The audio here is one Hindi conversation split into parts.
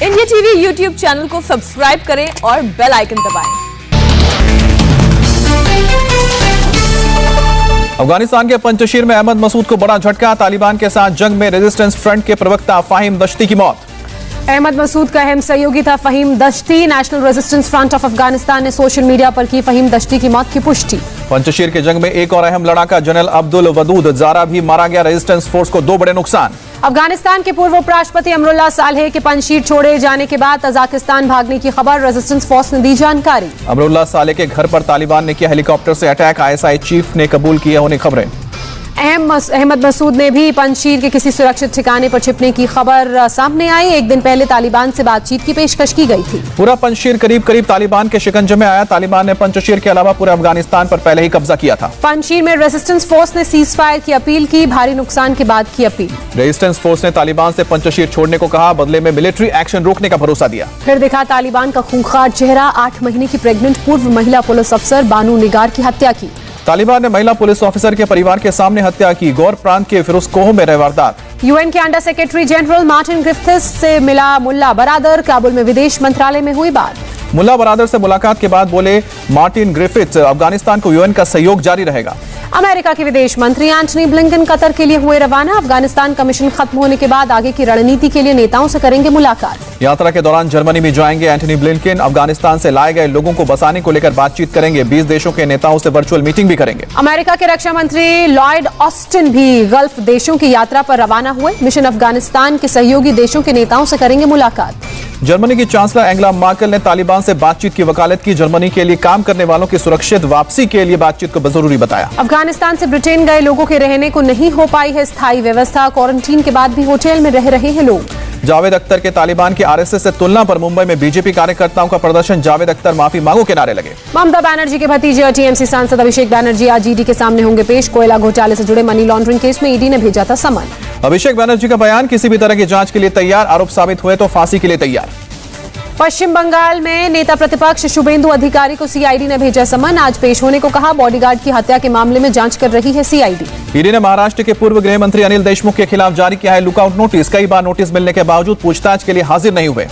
इंडिया टीवी यूट्यूब चैनल को सब्सक्राइब करें और बेल आइकन दबाएं। अफगानिस्तान के पंजशीर में अहमद मसूद को बड़ा झटका। तालिबान के साथ जंग में रेजिस्टेंस फ्रंट के प्रवक्ता फहीम दश्ती की मौत। अहमद मसूद का अहम सहयोगी था Fahim Dashti. National Resistance Front of Afghanistan ने सोशल मीडिया पर की फहीम दश्ती की मौत की पुष्टि। पंजशीर के जंग में एक और अहम लड़ाका जनरल अब्दुल वदूद जारा भी मारा गया। रेजिस्टेंस फोर्स को 2 बड़े नुकसान। अफगानिस्तान के पूर्व उपराष्ट्रपति अमरुल्लाह सालेह के पंजशीर छोड़े जाने के बाद तजाकिस्तान भागने की खबर। रेजिस्टेंस फोर्स ने दी जानकारी। अमरुल्लाह सालेह के घर पर तालिबान ने किया हेलीकॉप्टर से अटैक। ISI चीफ ने कबूल किया होने खबरें। अहमद मसूद ने भी पंजशीर के किसी सुरक्षित ठिकाने पर छिपने की खबर सामने आई। एक दिन पहले तालिबान से बातचीत की पेशकश की गई थी। पूरा पंजशीर करीब करीब तालिबान के शिकंजे में आया। तालिबान ने पंजशीर के अलावा पूरे अफगानिस्तान पर पहले ही कब्जा किया था। पंजशीर में रेजिस्टेंस फोर्स ने सीज फायर की अपील की। भारी नुकसान के बाद की अपील। रेजिस्टेंस फोर्स ने तालिबान से पंजशीर छोड़ने को कहा, बदले में मिलिट्री एक्शन रोकने का भरोसा दिया। फिर दिखा तालिबान का खूंखार चेहरा। 8 महीने की प्रेग्नेंट पूर्व महिला पुलिस अफसर बानू निगार की हत्या की। तालिबान ने महिला पुलिस ऑफिसर के परिवार के सामने हत्या की। गौर प्रांत के फिरोजकोह में रहे वारदात। यूएन के under secretary general Martin Griffiths से मिला मुल्ला बरादर। काबुल में विदेश मंत्रालय में हुई बात। मुल्ला बरादर से मुलाकात के बाद बोले मार्टिन ग्रिफिथ्स, अफगानिस्तान को यूएन का सहयोग जारी रहेगा। अमेरिका के विदेश मंत्री एंटनी ब्लिंकन कतर के लिए हुए रवाना। अफगानिस्तान का मिशन खत्म होने के बाद आगे की रणनीति के लिए नेताओं से करेंगे मुलाकात। यात्रा के दौरान जर्मनी भी जाएंगे एंटनी ब्लिंकन। अफगानिस्तान से लाए गए लोगों को बसाने को लेकर बातचीत करेंगे। 20 देशों के नेताओं से वर्चुअल मीटिंग भी करेंगे। अमेरिका के रक्षा मंत्री लॉयड ऑस्टिन भी गल्फ देशों की यात्रा पर रवाना हुए। मिशन अफगानिस्तान के सहयोगी देशों के नेताओं से करेंगे मुलाकात। जर्मनी की चांसलर एंगेला मर्केल ने तालिबान से बातचीत की वकालत की। जर्मनी के लिए काम करने वालों की सुरक्षित वापसी के लिए बातचीत को जरूरी बताया। अफगानिस्तान से ब्रिटेन गए लोगों के रहने को नहीं हो पाई है स्थायी व्यवस्था। क्वारंटीन के बाद भी होटल में रह रहे हैं लोग। जावेद अख्तर के तालिबान की RSS से तुलना पर मुंबई में बीजेपी कार्यकर्ताओं का प्रदर्शन। जावेद अख्तर माफी मांगो के नारे लगे। ममता बनर्जी के भतीजे और TMC सांसद अभिषेक बनर्जी आज ED के सामने होंगे पेश। कोयला घोटाले से जुड़े मनी लॉन्ड्रिंग केस में ED ने भेजा था समन। अभिषेक बनर्जी का बयान, किसी भी तरह की जांच के लिए तैयार, आरोप साबित हुए तो फांसी के लिए तैयार। पश्चिम बंगाल में नेता प्रतिपक्ष शुभेंदु अधिकारी को CID ने भेजा समन। आज पेश होने को कहा। बॉडीगार्ड की हत्या के मामले में जांच कर रही है CID। ED ने महाराष्ट्र के पूर्व गृह मंत्री अनिल देशमुख के खिलाफ जारी किया है लुकआउट नोटिस। कई बार नोटिस मिलने के बावजूद पूछताछ के लिए हाजिर नहीं हुए।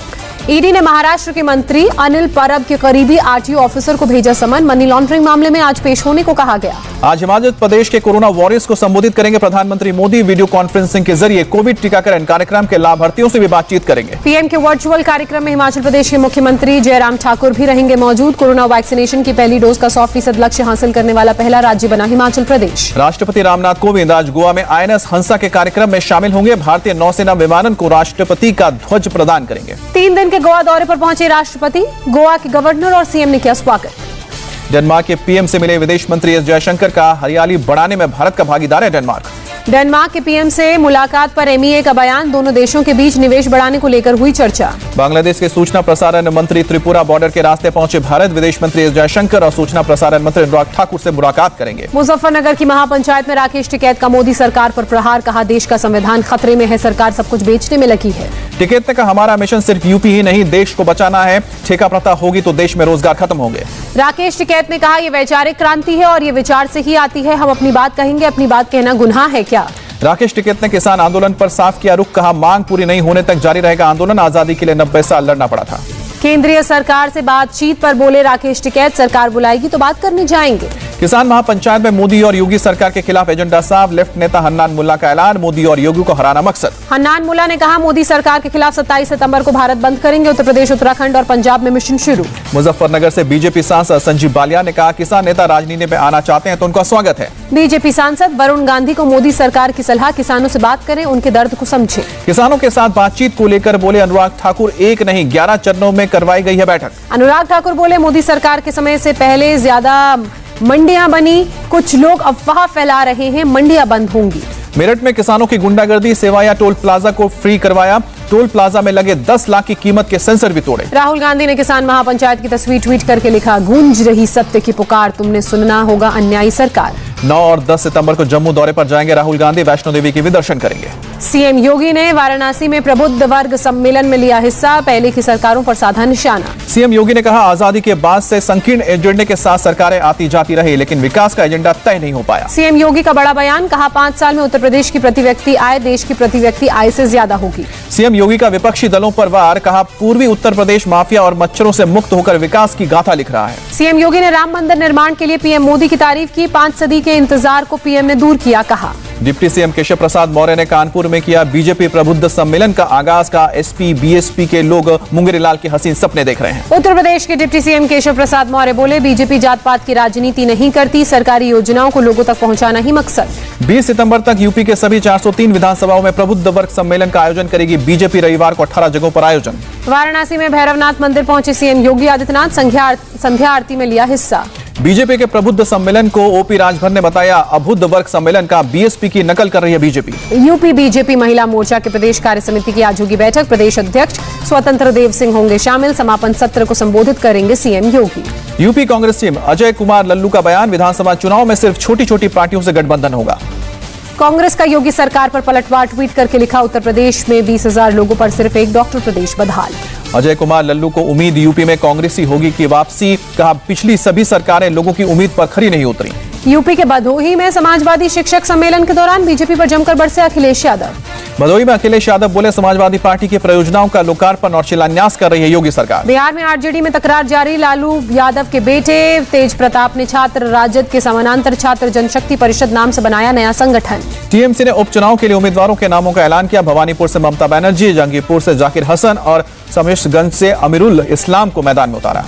ED ने महाराष्ट्र के मंत्री अनिल परब के करीबी RTO ऑफिसर को भेजा समन। मनी लॉन्ड्रिंग मामले में आज पेश होने को कहा गया। आज हिमाचल प्रदेश के कोरोना वॉरियर्स को संबोधित करेंगे प्रधानमंत्री मोदी। वीडियो कॉन्फ्रेंसिंग के जरिए कोविड टीकाकरण कार्यक्रम के लाभार्थियों से भी बातचीत करेंगे। PM के वर्चुअल कार्यक्रम में हिमाचल प्रदेश के मुख्यमंत्री जयराम ठाकुर भी रहेंगे मौजूद। कोरोना वैक्सीनेशन की पहली डोज का 100% लक्ष्य हासिल करने वाला पहला राज्य बना हिमाचल प्रदेश। राष्ट्रपति रामनाथ कोविंद आज गोवा में INS हंसा के कार्यक्रम में शामिल होंगे। भारतीय नौसेना विमानन को राष्ट्रपति का ध्वज प्रदान करेंगे। 3 दिन के गोवा दौरे पर पहुंचे राष्ट्रपति। गोवा के गवर्नर और CM ने किया स्वागत। डेनमार्क के PM से मिले विदेश मंत्री S जयशंकर का हरियाली बढ़ाने में भारत का भागीदार है डेनमार्क। डेनमार्क के PM से मुलाकात पर MEA का बयान। दोनों देशों के बीच निवेश बढ़ाने को लेकर हुई चर्चा। बांग्लादेश के सूचना प्रसारण मंत्री त्रिपुरा बॉर्डर के रास्ते पहुंचे भारत। विदेश मंत्री S जयशंकर और सूचना प्रसारण मंत्री अनुराग ठाकुर से मुलाकात करेंगे। मुजफ्फरनगर की महापंचायत में राकेश टिकैत का मोदी सरकार पर प्रहार। कहा, देश का संविधान खतरे में है, सरकार सब कुछ बेचने में लगी है। टिकैत ने कहा, हमारा मिशन सिर्फ यूपी ही नहीं देश को बचाना है। ठेका प्रथा होगी तो देश में रोजगार खत्म होंगे। राकेश टिकैत ने कहा, यह वैचारिक क्रांति है और ये विचार से ही आती है। हम अपनी बात कहेंगे, अपनी बात कहना गुनाह है क्या? राकेश टिकैत ने किसान आंदोलन पर साफ किया रुख। कहा, मांग पूरी नहीं होने तक जारी रहेगा आंदोलन। आजादी के लिए 90 साल लड़ना पड़ा था। केंद्रीय सरकार से बातचीत पर बोले राकेश टिकैत, सरकार बुलाएगी तो बात करने जाएंगे। किसान महापंचायत में मोदी और योगी सरकार के खिलाफ एजेंडा साफ। लेफ्ट नेता हन्नान मुल्ला का ऐलान, मोदी और योगी को हराना मकसद। हन्नान मुल्ला ने कहा, मोदी सरकार के खिलाफ 27 सितंबर को भारत बंद करेंगे। उत्तर प्रदेश, उत्तराखंड और पंजाब में मिशन शुरू। मुजफ्फरनगर से बीजेपी सांसद संजीव बालिया ने कहा, किसान नेता राजनीति में आना चाहते हैं तो उनका स्वागत है। बीजेपी सांसद वरुण गांधी को मोदी सरकार की सलाह, किसानों से बात करें, उनके दर्द को समझें। किसानों के साथ बातचीत को लेकर बोले अनुराग ठाकुर, 1 नहीं 11 चरणों में करवाई गई है बैठक। अनुराग ठाकुर बोले, मोदी सरकार के समय से पहले ज्यादा मंडियां बनी, कुछ लोग अफवाह फैला रहे हैं, मंडियां बंद होंगी। मेरठ में किसानों की गुंडागर्दी, सेवाया टोल प्लाजा को फ्री करवाया। टोल प्लाजा में लगे 10 लाख की कीमत के सेंसर भी तोड़े। राहुल गांधी ने किसान महापंचायत की तस्वीर ट्वीट करके लिखा, गूंज रही सत्य की पुकार, तुमने सुनना होगा अन्यायी सरकार। 9 और 10 सितंबर को जम्मू दौरे पर जाएंगे राहुल गांधी। वैष्णो देवी के भी दर्शन करेंगे। CM योगी ने वाराणसी में प्रबुद्ध वर्ग सम्मेलन में लिया हिस्सा। पहले की सरकारों पर साधा निशाना। CM योगी ने कहा, आजादी के बाद से संकीर्ण एजेंडे के साथ सरकारें आती जाती रही, लेकिन विकास का एजेंडा तय नहीं हो पाया। CM योगी का बड़ा बयान, कहा 5 साल में उत्तर प्रदेश प्रदेश की प्रति व्यक्ति आय देश की प्रति व्यक्ति आय से ज्यादा होगी। सीएम योगी का विपक्षी दलों पर वार, कहा पूर्वी उत्तर प्रदेश माफिया और मच्छरों से मुक्त होकर विकास की गाथा लिख रहा है। सीएम योगी ने राम मंदिर निर्माण के लिए पीएम मोदी की तारीफ की, 5 सदी के इंतजार को पीएम ने दूर किया, कहा। डिप्टी सीएम केशव प्रसाद मौर्य ने कानपुर में किया बीजेपी प्रबुद्ध सम्मेलन का आगाज, का एसपी बीएसपी के लोग मुंगेरी लाल के हसीन सपने देख रहे हैं। उत्तर प्रदेश के डिप्टी सीएम केशव प्रसाद मौर्य बोले, बीजेपी जात पात की राजनीति नहीं करती, सरकारी योजनाओं को लोगों तक पहुंचाना ही मकसद। 20 सितंबर तक यूपी के सभी 403 विधानसभाओं में प्रबुद्ध वर्ग सम्मेलन का आयोजन करेगी बीजेपी। रविवार को 18 जगहों पर आयोजन। वाराणसी में भैरवनाथ मंदिर पहुंचे सीएम योगी आदित्यनाथ, संध्या आरती में लिया हिस्सा। बीजेपी के प्रबुद्ध सम्मेलन को ओपी राजभर ने बताया अबुद्ध वर्ग सम्मेलन का, बीएसपी की नकल कर रही है बीजेपी। यूपी बीजेपी महिला मोर्चा के प्रदेश कार्य समिति की आज होगी बैठक, प्रदेश अध्यक्ष स्वतंत्र देव सिंह होंगे शामिल, समापन सत्र को संबोधित करेंगे सीएम योगी। यूपी कांग्रेस टीम अजय कुमार लल्लू का बयान, विधानसभा चुनाव में सिर्फ छोटी छोटी पार्टियों से गठबंधन होगा। कांग्रेस का योगी सरकार पर पलटवार, ट्वीट करके लिखा, उत्तर प्रदेश में 20,000 लोगों पर सिर्फ एक डॉक्टर प्रदेश बदहाल। अजय कुमार लल्लू को उम्मीद यूपी में कांग्रेसी होगी की वापसी, कहा पिछली सभी सरकारें लोगों की उम्मीद पर खरी नहीं उतरी। यूपी के भदोही में समाजवादी शिक्षक सम्मेलन के दौरान बीजेपी पर जमकर बरसे अखिलेश यादव। भदोही में अखिलेश यादव बोले, समाजवादी पार्टी की परियोजनाओं का लोकार्पण और शिलान्यास कर रही है योगी सरकार। बिहार में आरजेडी में तकरार जारी, लालू यादव के बेटे तेज प्रताप ने छात्र राजद के समानांतर छात्र जनशक्ति परिषद नाम से बनाया नया संगठन। टीएमसी ने उपचुनाव के लिए उम्मीदवारों के नामों का ऐलान किया, भवानीपुर से ममता बनर्जी, जंगीपुर से जाकिर हसन और शमशेरगंज से अमीरुल इस्लाम को मैदान में उतारा।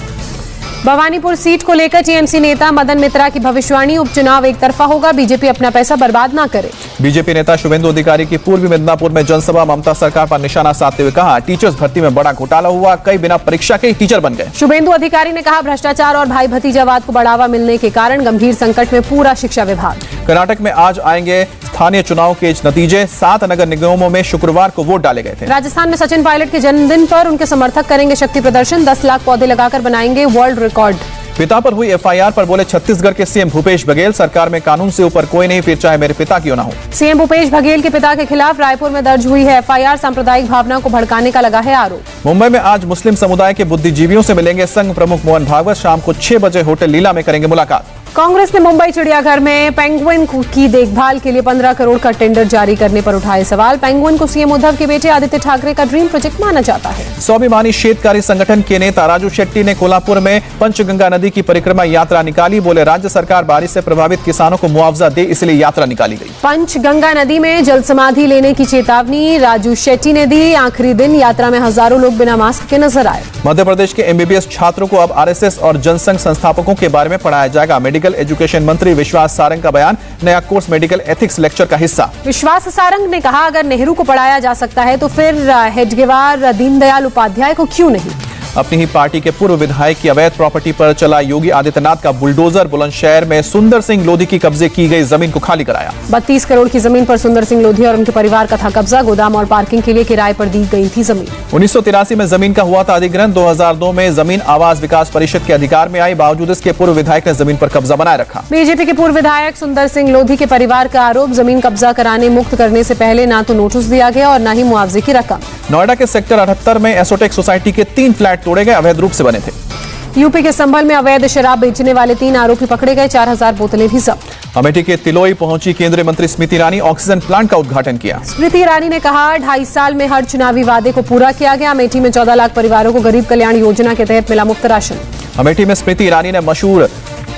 भवानीपुर सीट को लेकर टीएमसी नेता मदन मित्रा की भविष्यवाणी, उपचुनाव एक तरफा होगा, बीजेपी अपना पैसा बर्बाद ना करे। बीजेपी नेता शुभेंदु अधिकारी की पूर्वी मिदनापुर में जनसभा, ममता सरकार पर निशाना साधते हुए कहा टीचर्स भर्ती में बड़ा घोटाला हुआ, कई बिना परीक्षा के ही टीचर बन गए। शुभेंदु अधिकारी ने कहा भ्रष्टाचार और भाई भतीजावाद को बढ़ावा मिलने के कारण गंभीर संकट में पूरा शिक्षा विभाग। कर्नाटक में आज आएंगे स्थानीय चुनाव के नतीजे, 7 नगर निगमों में शुक्रवार को वोट डाले गए थे। राजस्थान में सचिन पायलट के जन्मदिन पर उनके समर्थक करेंगे शक्ति प्रदर्शन, 10 लाख पौधे लगाकर बनाएंगे वर्ल्ड रिकॉर्ड। पिता पर हुई एफआईआर पर बोले छत्तीसगढ़ के सीएम भूपेश बघेल, सरकार में कानून से ऊपर कोई नहीं, फिर चाहे मेरे पिता क्यों ना हो। सीएम भूपेश बघेल के पिता के खिलाफ रायपुर में दर्ज हुई है एफआईआर, सांप्रदायिक भावना को भड़काने का लगा है आरोप। मुंबई में आज मुस्लिम समुदाय के बुद्धिजीवियों से मिलेंगे संघ प्रमुख मोहन भागवत, शाम को 6 बजे होटल लीला में करेंगे मुलाकात। कांग्रेस ने मुंबई चिड़ियाघर में पेंगुइन की देखभाल के लिए 15 करोड़ का टेंडर जारी करने पर उठाए सवाल। पेंगुइन को सीएम उद्धव के बेटे आदित्य ठाकरे का ड्रीम प्रोजेक्ट माना जाता है। स्वाभिमानी शेतकारी संगठन के नेता राजू शेट्टी ने कोल्हापुर में पंचगंगा नदी की परिक्रमा यात्रा निकाली, बोले राज्य सरकार बारिश से प्रभावित किसानों को मुआवजा दे, इसलिए यात्रा निकाली गई। पंचगंगा नदी में जल समाधि लेने की चेतावनी राजू शेट्टी ने दी, आखिरी दिन यात्रा में हजारों लोग बिना मास्क के नजर आए। मध्य प्रदेश के एमबीबीएस छात्रों को अब आरएसएस और जनसंघ संस्थापकों के बारे में पढ़ाया जाएगा, मेडिकल एजुकेशन मंत्री विश्वास सारंग का बयान, नया कोर्स मेडिकल एथिक्स लेक्चर का हिस्सा। विश्वास सारंग ने कहा अगर नेहरू को पढ़ाया जा सकता है तो फिर हेडगेवार दीनदयाल उपाध्याय को क्यों नहीं। अपनी ही पार्टी के पूर्व विधायक की अवैध प्रॉपर्टी पर चला योगी आदित्यनाथ का बुलडोजर, बुलंदशहर में सुंदर सिंह लोधी की कब्जे की गई जमीन को खाली कराया। 32 करोड़ की जमीन पर सुंदर सिंह लोधी और उनके परिवार का था कब्जा, गोदाम और पार्किंग के लिए किराए पर दी गई थी जमीन। 1983 में जमीन का हुआ था अधिग्रहण, 2002 में जमीन आवास विकास परिषद के अधिकार में आई, बावजूद इसके पूर्व विधायक ने जमीन पर कब्जा बनाए रखा। बीजेपी के पूर्व विधायक सुंदर सिंह लोधी के परिवार का आरोप, जमीन कब्जा कराने मुक्त करने से पहले न तो नोटिस दिया गया और न ही मुआवजे की रकम। नोएडा के सेक्टर 78 में एसोटेक सोसाइटी के 3 फ्लैट तोड़े गए, अवैध रूप से बने थे। यूपी के संभल में अवैध शराब बेचने वाले 3 आरोपी पकड़े गए, 4000 बोतलें भी जब्त। अमेठी के तिलोई पहुंची केंद्रीय मंत्री स्मृति ईरानी, ऑक्सीजन प्लांट का उद्घाटन किया। स्मृति ईरानी ने कहा 2.5 साल में हर चुनावी वादे को पूरा किया गया, अमेठी में 14 लाख परिवारों को गरीब कल्याण योजना के तहत मिला मुफ्त राशन। अमेठी में स्मृति ईरानी ने मशहूर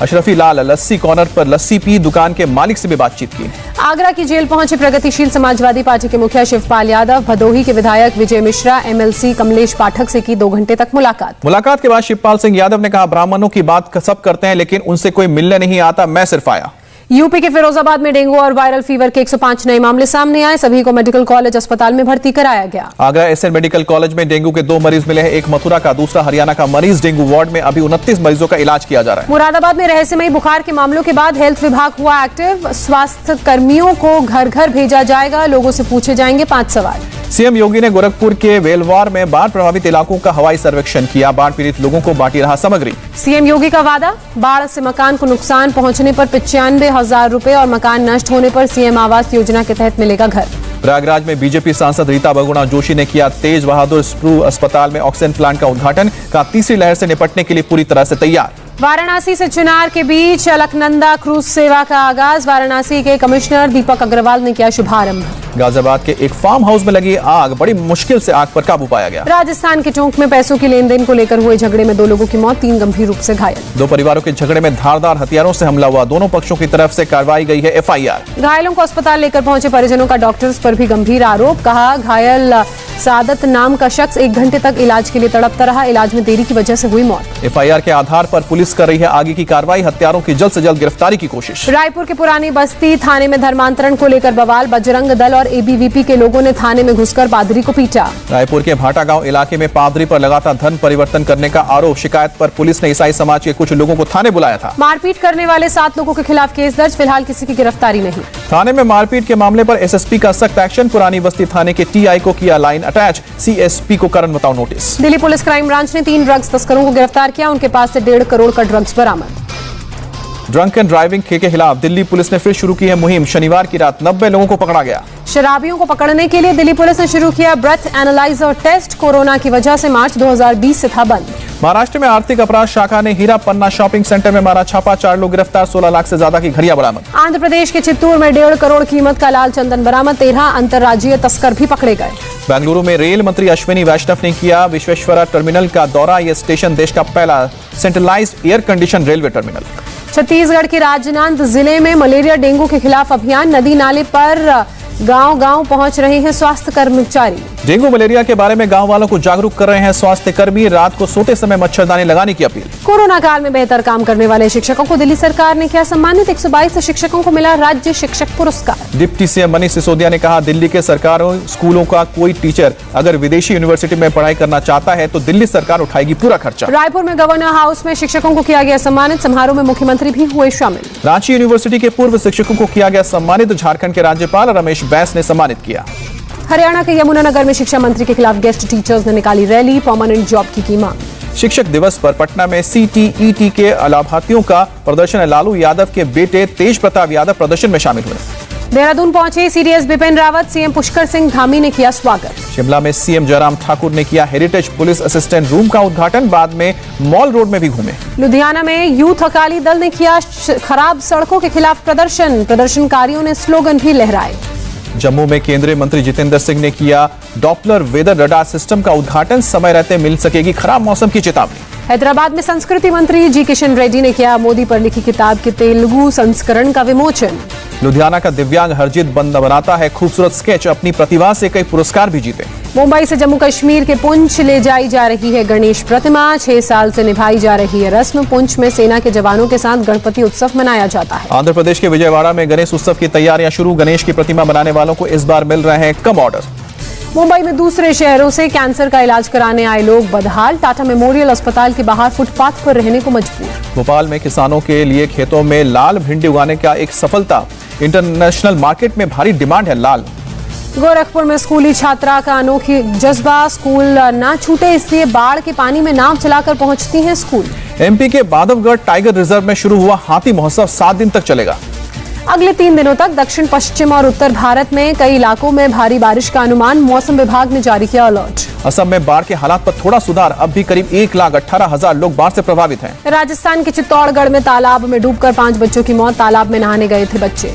अशरफी लाल लस्सी कॉर्नर पर लस्सी पी, दुकान के मालिक से भी बातचीत की। आगरा की जेल पहुंचे प्रगतिशील समाजवादी पार्टी के मुखिया शिवपाल यादव, भदोही के विधायक विजय मिश्रा, एमएलसी कमलेश पाठक से की 2 घंटे तक मुलाकात के बाद शिवपाल सिंह यादव ने कहा ब्राह्मणों की बात सब करते हैं लेकिन उनसे कोई मिलने नहीं आता, मैं सिर्फ आया। यूपी के फिरोजाबाद में डेंगू और वायरल फीवर के 105 नए मामले सामने आए, सभी को मेडिकल कॉलेज अस्पताल में भर्ती कराया गया। आगरा एसएन मेडिकल कॉलेज में डेंगू के 2 मरीज मिले हैं, एक मथुरा का, दूसरा हरियाणा का मरीज। डेंगू वार्ड में अभी 29 मरीजों का इलाज किया जा रहा है। मुरादाबाद में रहस्यमयी बुखार के मामलों के बाद हेल्थ विभाग हुआ एक्टिव, स्वास्थ्य कर्मियों को घर घर भेजा जाएगा, लोगों से पूछे जाएंगे 5 सवाल। सीएम योगी ने गोरखपुर के वेलवार में बाढ़ प्रभावित इलाकों का हवाई सर्वेक्षण किया, बाढ़ पीड़ित लोगों को बांटी रहा सामग्री। सीएम योगी का वादा, बाढ़ से मकान को नुकसान पहुंचने पर 95,000 रुपए और मकान नष्ट होने पर सीएम आवास योजना के तहत मिलेगा घर। प्रयागराज में बीजेपी सांसद रीता बहुगुणा जोशी ने किया तेज बहादुर स्प्रू अस्पताल में ऑक्सीजन प्लांट का उद्घाटन, कहा तीसरी लहर से निपटने के लिए पूरी तरह से तैयार। वाराणसी से चिनार के बीच अलकनंदा क्रूज सेवा का आगाज। वाराणसी के कमिश्नर दीपक अग्रवाल ने किया शुभारंभ। गाजियाबाद के एक फार्म हाउस में लगी आग, बड़ी मुश्किल से आग पर काबू पाया गया। राजस्थान के टोंक में पैसों की लेन देन को लेकर हुए झगड़े में 2 लोगों की मौत, 3 गंभीर रूप से घायल। 2 परिवारों के झगड़े में धारदार हथियारों से हमला हुआ, दोनों पक्षों की तरफ से कार्रवाई गई है FIR। घायलों को अस्पताल लेकर पहुंचे परिजनों का डॉक्टर्स पर भी गंभीर आरोप। कहा घायल सादत नाम का शख्स 1 घंटे तक इलाज के लिए तड़पता रहा, इलाज में देरी की वजह से हुई मौत। FIR के आधार पर पुलिस कर रही है आगे की कार्रवाई, हत्यारों की जल्द से जल्द गिरफ्तारी की कोशिश। रायपुर के पुरानी बस्ती थाने में धर्मांतरण को लेकर बवाल। बजरंग दल और ABVP के लोगों ने थाने में घुसकर पादरी को पीटा। रायपुर के भाटा गांव इलाके में पादरी पर लगातार धर्म परिवर्तन करने का आरोप। शिकायत पर पुलिस ने ईसाई समाज के कुछ लोगों को थाने बुलाया था। मारपीट करने वाले 7 लोगों के खिलाफ केस दर्ज, फिलहाल किसी की गिरफ्तारी नहीं। थाने में मारपीट के मामले पर SSP का सख्त एक्शन। पुरानी बस्ती थाने के TI को किया लाइन अटैच, CSP को कारण बताओ notice. Delhi police crime branch ने 3 ड्रग्स तस्करों को गिरफ्तार किया, उनके पास से 1.5 करोड़ का ड्रग्स बरामद। ड्रंक एंड ड्राइविंग के खिलाफ दिल्ली पुलिस ने फिर शुरू की है मुहिम। शनिवार की रात 90 लोगों को पकड़ा गया। शराबियों को पकड़ने के लिए दिल्ली पुलिस ने शुरू किया ब्रेथ एनालाइजर टेस्ट। कोरोना की वजह से मार्च 2020 से था बंद। महाराष्ट्र में आर्थिक अपराध शाखा ने हीरा पन्ना शॉपिंग सेंटर में मारा छापा, 4 लोग गिरफ्तार, 16 लाख से ज्यादा की घड़ियां बरामद। आंध्र प्रदेश के चित्तूर में 1.5 करोड़ कीमत का लाल चंदन बरामद, 13 अंतर्राज्यीय तस्कर भी पकड़े गए। बेंगलुरु में रेल मंत्री अश्विनी वैष्णव ने किया विश्वेश्वरा टर्मिनल का दौरा। यह स्टेशन देश का पहला centralised air condition railway terminal. Chhattisgarh के राजनांदगांव जिले में मलेरिया डेंगू के खिलाफ अभियान। नदी नाले पर गांव-गांव पहुंच रहे हैं स्वास्थ्य कर्मचारी। डेंगू मलेरिया के बारे में गांव वालों को जागरूक कर रहे हैं स्वास्थ्य कर्मी। रात को सोते समय मच्छरदानी लगाने की अपील। कोरोना काल में बेहतर काम करने वाले शिक्षकों को दिल्ली सरकार ने किया सम्मानित। 122 शिक्षकों को मिला राज्य शिक्षक पुरस्कार। डिप्टी CM मनीष सिसोदिया ने कहा, दिल्ली के सरकारों स्कूलों का कोई टीचर अगर विदेशी यूनिवर्सिटी में पढ़ाई करना चाहता है तो दिल्ली सरकार उठाएगी पूरा खर्चा। रायपुर में गवर्नर हाउस में शिक्षकों को किया गया सम्मानित, समारोह में मुख्यमंत्री भी हुए शामिल। रांची यूनिवर्सिटी के पूर्व शिक्षकों को किया गया सम्मानित, झारखंड के राज्यपाल रमेश बैस ने सम्मानित किया। हरियाणा के यमुनानगर में शिक्षा मंत्री के खिलाफ गेस्ट टीचर्स ने निकाली रैली, परमानेंट जॉब की मांग। शिक्षक दिवस पर पटना में CTET के लाभार्थियों का प्रदर्शन। लालू यादव के बेटे तेज प्रताप यादव प्रदर्शन में शामिल हुए। देहरादून पहुंचे CDS बिपिन रावत, CM पुष्कर सिंह धामी ने किया स्वागत। शिमला में CM जयराम ठाकुर ने किया हेरिटेज पुलिस असिस्टेंट रूम का उद्घाटन, बाद में मॉल रोड में भी घूमे। लुधियाना में यूथ अकाली दल ने किया खराब सड़कों के खिलाफ प्रदर्शन, प्रदर्शनकारियों ने स्लोगन भी लहराए। जम्मू में केंद्रीय मंत्री जितेंद्र सिंह ने किया डॉपलर वेदर रडार सिस्टम का उद्घाटन, समय रहते मिल सकेगी खराब मौसम की चेतावनी। हैदराबाद में संस्कृति मंत्री जी किशन रेड्डी ने किया मोदी पर लिखी किताब के तेलुगु संस्करण का विमोचन। लुधियाना का दिव्यांग हरजीत बंद बनाता है खूबसूरत स्केच, अपनी प्रतिभा से कई पुरस्कार भी जीते। मुंबई से जम्मू कश्मीर के पुंछ ले जाई जा रही है गणेश प्रतिमा, 6 साल से निभाई जा रही है रस्म। पुंछ में सेना के जवानों के साथ गणपति उत्सव मनाया जाता है। आंध्र प्रदेश के विजयवाड़ा में गणेश उत्सव की तैयारियां शुरू, गणेश की प्रतिमा बनाने वालों को इस बार मिल रहे हैं कम ऑर्डर। मुंबई में दूसरे शहरों से कैंसर का इलाज कराने आए लोग बदहाल, टाटा मेमोरियल अस्पताल के बाहर फुटपाथ पर रहने को मजबूर। भोपाल में किसानों के लिए खेतों में लाल भिंडी उगाने का एक सफलता, इंटरनेशनल मार्केट में भारी डिमांड है लाल। गोरखपुर में स्कूली छात्रा का अनोखी जज्बा, स्कूल ना छूटे इसलिए बाढ़ के पानी में नाव चलाकर पहुंचती हैं स्कूल। MP के बांधवगढ़ टाइगर रिजर्व में शुरू हुआ हाथी महोत्सव, 7 दिन तक चलेगा। अगले 3 दिनों तक दक्षिण पश्चिम और उत्तर भारत में कई इलाकों में भारी बारिश का अनुमान, मौसम विभाग ने जारी किया अलर्ट। असम में बाढ़ के हालात पर थोड़ा सुधार, अब भी करीब 1,18,000 लोग बाढ़ से प्रभावित हैं। राजस्थान के चित्तौड़गढ़ में तालाब में डूबकर 5 बच्चों की मौत, तालाब में नहाने गए थे बच्चे।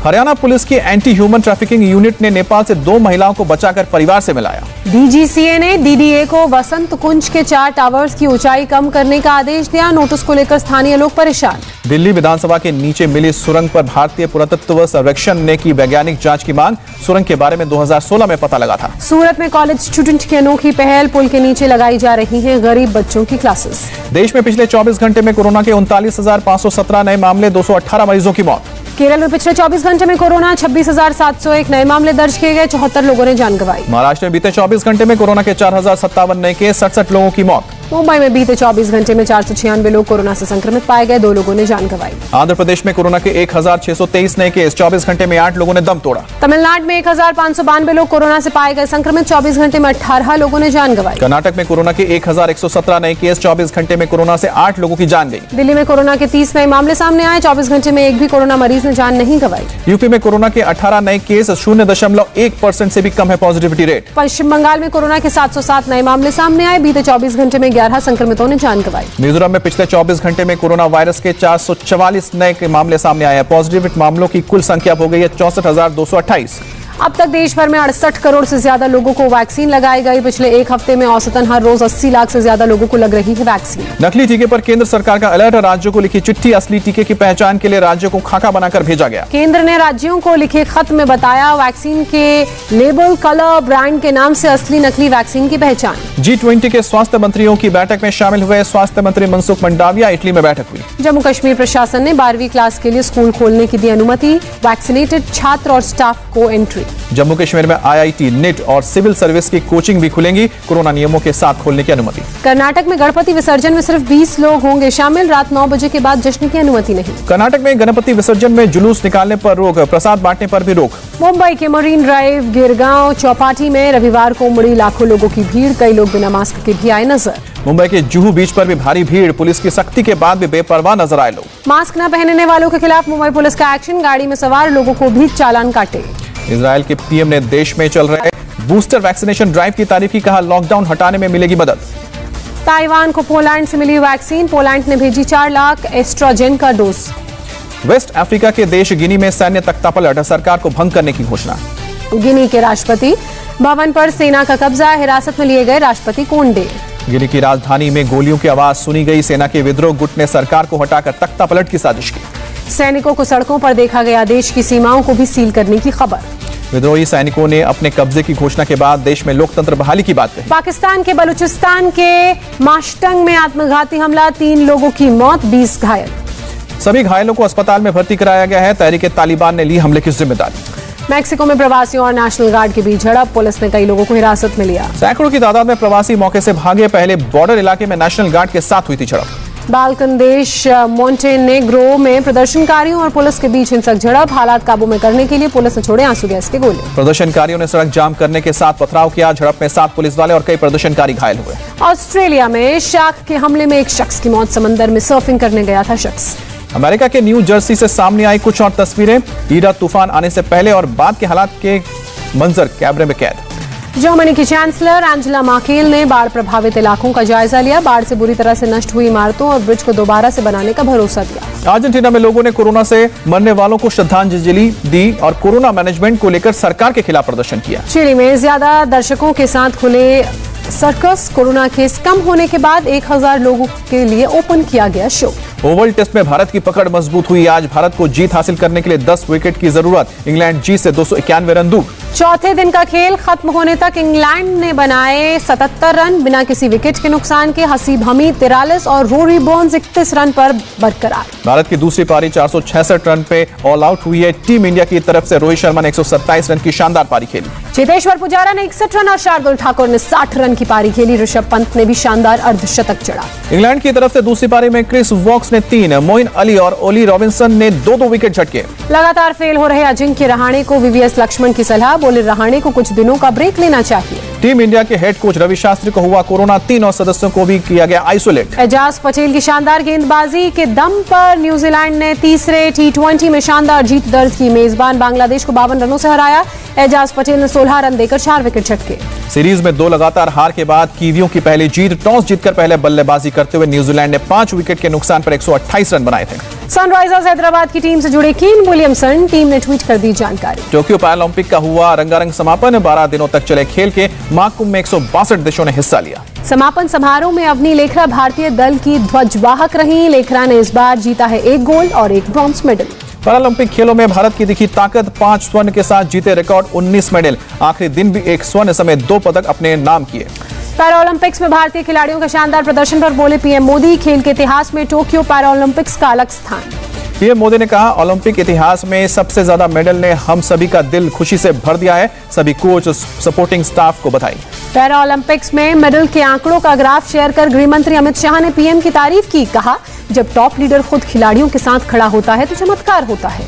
हरियाणा पुलिस की एंटी ह्यूमन ट्रैफिकिंग यूनिट ने नेपाल से 2 महिलाओं को बचाकर परिवार से मिलाया। DGCA ने DDA को वसंत कुंज के 4 टावर्स की ऊंचाई कम करने का आदेश दिया, नोटिस को लेकर स्थानीय लोग परेशान। दिल्ली विधानसभा के नीचे मिली सुरंग पर भारतीय पुरातत्व सर्वेक्षण ने की वैज्ञानिक जांच की मांग, सुरंग के बारे में 2016 में पता लगा था। सूरत में कॉलेज स्टूडेंट की अनोखी पहल, पुल के नीचे लगाई जा रही हैं गरीब बच्चों की क्लासेस। देश में पिछले 24 घंटे में कोरोना के 39,517 नए मामले, 218 मरीजों की मौत। केरल में पिछले 24 घंटे में कोरोना 26,701 नए मामले दर्ज किए गए, 74 लोगों ने जान गंवाई। महाराष्ट्र में बीते 24 घंटे में कोरोना के 4,057 नए केस, 67 लोगों की मौत। मुंबई में बीते 24 घंटे में 496 लोग कोरोना से संक्रमित पाए गए, 2 लोगों ने जान गंवाई। आंध्र प्रदेश में कोरोना के 1,623 नए केस, 24 घंटे में 8 लोगों ने दम तोड़ा। तमिलनाडु में 1,592 लोग कोरोना से पाए गए संक्रमित, 24 घंटे में 18 लोगों ने जान गंवाई। कर्नाटक में कोरोना के 1,117 नए केस, 24 घंटे में कोरोना से 8 लोगों की जान गई। दिल्ली में कोरोना के 30 नए मामले सामने आए, 24 घंटे में एक भी कोरोना मरीज ने जान नहीं गंवाई। यूपी में कोरोना के 18 नए केस, 0.1% से भी कम है पॉजिटिविटी रेट। पश्चिम बंगाल में कोरोना के 707 नए मामले सामने आए, बीते 24 घंटे में 11 संक्रमितों ने जान गंवाई। मिजोरम में पिछले 24 घंटे में कोरोना वायरस के 444 नए मामले सामने आए हैं। पॉजिटिव मामलों की कुल संख्या हो गई है 64,228। अब तक देश भर में 68 करोड़ से ज्यादा लोगों को वैक्सीन लगाई गई। पिछले एक हफ्ते में औसतन हर रोज 80 लाख से ज्यादा लोगों को लग रही है वैक्सीन। नकली टीके पर केंद्र सरकार का अलर्ट। राज्यों को लिखी चिट्ठी। असली टीके की पहचान के लिए राज्यों को खाका बनाकर भेजा गया। केंद्र ने राज्यों को लिखे खत में बताया वैक्सीन के लेबल, कलर, ब्रांड के नाम से असली नकली वैक्सीन की पहचान। G20 के स्वास्थ्य मंत्रियों की बैठक में शामिल हुए स्वास्थ्य मंत्री मनसुख मंडाविया। इटली में बैठक हुई। जम्मू कश्मीर प्रशासन ने 12वीं क्लास के लिए स्कूल खोलने की दी अनुमति। वैक्सीनेटेड छात्र और स्टाफ को एंट्री। जम्मू कश्मीर में IIT, NIT और सिविल सर्विस की कोचिंग भी खुलेंगी। कोरोना नियमों के साथ खोलने की अनुमति। कर्नाटक में गणपति विसर्जन में सिर्फ 20 लोग होंगे शामिल। रात 9 बजे के बाद जश्न की अनुमति नहीं। कर्नाटक में गणपति विसर्जन में जुलूस निकालने पर रोक। प्रसाद बांटने पर भी रोक। मुंबई के मरीन ड्राइव, गिरगांव, चौपाटी में रविवार को उमड़ी लाखों लोगों की भीड़। कई लोग बिना मास्क के भी आए नजर। मुंबई के जुहू बीच पर भी भारी भीड़। पुलिस की सख्ती के बाद भी बेपरवाह नजर आए लोग। मास्क न पहनने वालों के खिलाफ मुंबई पुलिस का एक्शन। गाड़ी में सवार लोगों को भी चालान काटे। इजराइल के पीएम ने देश में चल रहे बूस्टर वैक्सीनेशन ड्राइव की तारीफ की। कहा लॉकडाउन हटाने में मिलेगी मदद। ताइवान को पोलैंड से मिली वैक्सीन। पोलैंड ने भेजी 4 lakh AstraZeneca dose. West Africa के देश गिनी में सैन्य तख्तापलट। सरकार को भंग करने की घोषणा। गिनी के राष्ट्रपति भवन पर सेना का कब्जा। हिरासत में लिए गए राष्ट्रपति कोंडे। गिनी की राजधानी में गोलियों की आवाज सुनी गई। सेना के विद्रोह गुट ने सरकार को हटाकर तख्तापलट की साजिश की। सैनिकों को सड़कों पर देखा गया। देश की सीमाओं को भी सील करने की खबर। विद्रोही सैनिकों ने अपने कब्जे की घोषणा के बाद देश में लोकतंत्र बहाली की बात कही। पाकिस्तान के बलूचिस्तान के माशटंग में आत्मघाती हमला। 3 लोगों की मौत, 20 घायल। सभी घायलों को अस्पताल में भर्ती कराया गया है। तहरीके तालिबान ने ली हमले की जिम्मेदारी। मैक्सिको में प्रवासियों और नेशनल गार्ड के बीच झड़प। पुलिस ने कई लोगों को हिरासत में लिया। सैकड़ों की तादाद में प्रवासी मौके से भागे। पहले बॉर्डर इलाके में नेशनल गार्ड के साथ हुई थी झड़प। बाल्कन देश मोंटेनेग्रो में प्रदर्शनकारियों और पुलिस के बीच हिंसक झड़प। हालात काबू में करने के लिए पुलिस ने छोड़े आंसू गैस के गोले। प्रदर्शनकारियों ने सड़क जाम करने के साथ पथराव किया। झड़प में 7 पुलिस वाले और कई प्रदर्शनकारी घायल हुए। ऑस्ट्रेलिया में शार्क के हमले में एक शख्स की मौत। समंदर में सर्फिंग करने गया था शख्स। अमेरिका के न्यू जर्सी से सामने आई कुछ और तस्वीरें। ईरा तूफान आने से पहले और बाद के हालात के मंजर कैमरे में कैद। जर्मनी की चांसलर एंजेला मार्केल ने बाढ़ प्रभावित इलाकों का जायजा लिया। बाढ़ से बुरी तरह से नष्ट हुई इमारतों और ब्रिज को दोबारा से बनाने का भरोसा दिया। अर्जेंटीना में लोगों ने कोरोना से मरने वालों को श्रद्धांजलि दी और कोरोना मैनेजमेंट को लेकर सरकार के खिलाफ प्रदर्शन किया। चिली में ज्यादा दर्शकों के साथ खुले सर्कस। कोरोना केस कम होने के बाद 1000 लोगों के लिए ओपन किया गया शो। ओवल टेस्ट में भारत की पकड़ मजबूत हुई। आज भारत को जीत हासिल करने के लिए 10 विकेट की जरूरत। इंग्लैंड जीत से 291 रन दूर। चौथे दिन का खेल खत्म होने तक इंग्लैंड ने बनाए 77 रन बिना किसी विकेट के नुकसान के। हसीब हमीद 43 और रोरी बर्न्स 31 रन पर बरकरार। भारत की दूसरी पारी 466 रन पे ऑल आउट हुई है। टीम इंडिया की तरफ से रोहित शर्मा ने 127 रन की शानदार पारी खेली। चेतेश्वर पुजारा ने 61 रन और शार्दुल ठाकुर ने 60 रन की पारी खेली। ऋषभ पंत ने भी शानदार अर्धशतक जड़ा। इंग्लैंड की तरफ से दूसरी पारी में क्रिस वॉक्स ने 3, मोइन अली और ओली रॉबिन्सन ने 2-2 विकेट झटके। लगातार फेल हो रहे अजिंक्य रहाणे को VVS लक्ष्मण की सलाह। बोले रहाणे को कुछ दिनों का ब्रेक लेना चाहिए। टीम इंडिया के हेड कोच रवि शास्त्री को हुआ कोरोना। 3 और सदस्यों को भी किया गया आइसोलेट। एजाज पटेल की शानदार गेंदबाजी के दम पर न्यूजीलैंड ने तीसरे T20 में शानदार जीत दर्ज की। मेजबान बांग्लादेश को 52 रनों से हराया। एजाज पटेल ने 16 रन देकर 4 विकेट झटके। सीरीज में 2 लगातार हार के बाद कीवियों की पहली जीत। टॉस जीतकर पहले बल्लेबाजी करते हुए न्यूजीलैंड ने 5 विकेट के नुकसान पर 128 रन बनाए थे। सनराइजर्स हैदराबाद की टीम से जुड़े कीन विलियमसन। टीम ने ट्वीट कर दी जानकारी। टोक्यो पैरालंपिक का हुआ रंगारंग समापन। 12 दिनों तक चले खेल के महाकुंभ में 162 देशों ने हिस्सा लिया। समापन समारोह में अवनी लेखरा भारतीय दल की ध्वजवाहक रही। लेखरा ने इस बार जीता है 1 गोल्ड और 1 ब्रॉन्ज मेडल। पैरालंपिक खेलों में भारत की दिखी ताकत। 5 स्वर्ण के साथ जीते रिकॉर्ड 19 मेडल। आखिरी दिन भी 1 स्वर्ण समेत 2 पदक अपने नाम किए। पैरालंपिक्स में भारतीय खिलाड़ियों का शानदार प्रदर्शन पर बोले पीएम मोदी। खेल के इतिहास में टोक्यो पैरालंपिक्स का अलग स्थान। पीएम मोदी ने कहा ओलंपिक इतिहास में सबसे ज्यादा मेडल ने हम सभी का दिल खुशी से भर दिया है। सभी कोच सपोर्टिंग स्टाफ को बधाई। पैरालंपिक्स में मेडल के आंकड़ों का ग्राफ शेयर कर गृह मंत्री अमित शाह ने पीएम की तारीफ की। कहा जब टॉप लीडर खुद खिलाड़ियों के साथ खड़ा होता है तो चमत्कार होता है।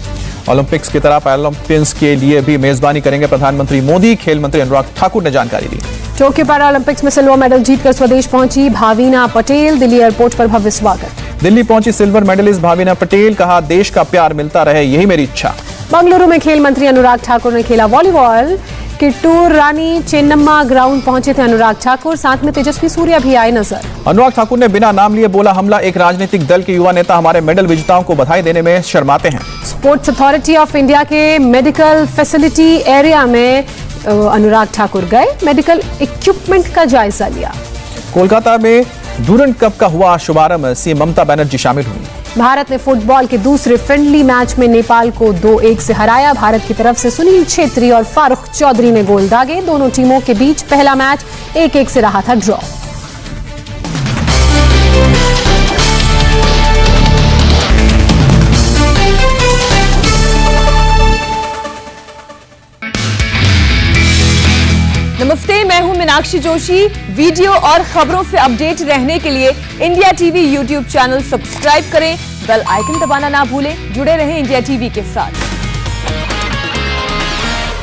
ओलंपिक्स की तरह पैरालंपियंस के लिए भी मेजबानी करेंगे प्रधानमंत्री मोदी। खेल मंत्री अनुराग ठाकुर ने जानकारी दी। टोक्यो पैरालंपिक्स में सिल्वर मेडल जीतकर स्वदेश पहुंची भावीना पटेल। दिल्ली एयरपोर्ट पर भव्य स्वागत। दिल्ली पहुंची सिल्वर मेडलिस्ट भावीना पटेल। कहा देश का प्यार मिलता रहे यही मेरी इच्छा। बंगलुरु में खेल मंत्री अनुराग ठाकुर ने खेला वॉलीबॉल। किट्टूर रानी चेन्नम्मा ग्राउंड पहुंचे थे अनुराग ठाकुर, साथ में तेजस्वी सूर्या भी आए नजर। अनुराग ठाकुर ने बिना नाम लिए बोला हमला, एक राजनीतिक दल के युवा नेता हमारे मेडल विजेताओं को बधाई देने में शर्माते हैं। स्पोर्ट्स अथॉरिटी ऑफ इंडिया के मेडिकल फैसिलिटी एरिया में अनुराग ठाकुर गए, मेडिकल इक्विपमेंट का जायजा लिया। कोलकाता में डूरंट कप का हुआ शुभारंभ, सीएम ममता बनर्जी शामिल हुई। भारत ने फुटबॉल के दूसरे फ्रेंडली मैच में नेपाल को 2-1 से हराया। भारत की तरफ से सुनील छेत्री और फारूक चौधरी ने गोल दागे। दोनों टीमों के बीच पहला मैच 1-1 से रहा था ड्रॉ। नमस्ते, मैं हूं मीनाक्षी जोशी। वीडियो और खबरों से अपडेट रहने के लिए India TV YouTube channel subscribe करें, बेल आइकन दबाना ना भूलें। जुड़े रहें इंडिया टीवी के साथ।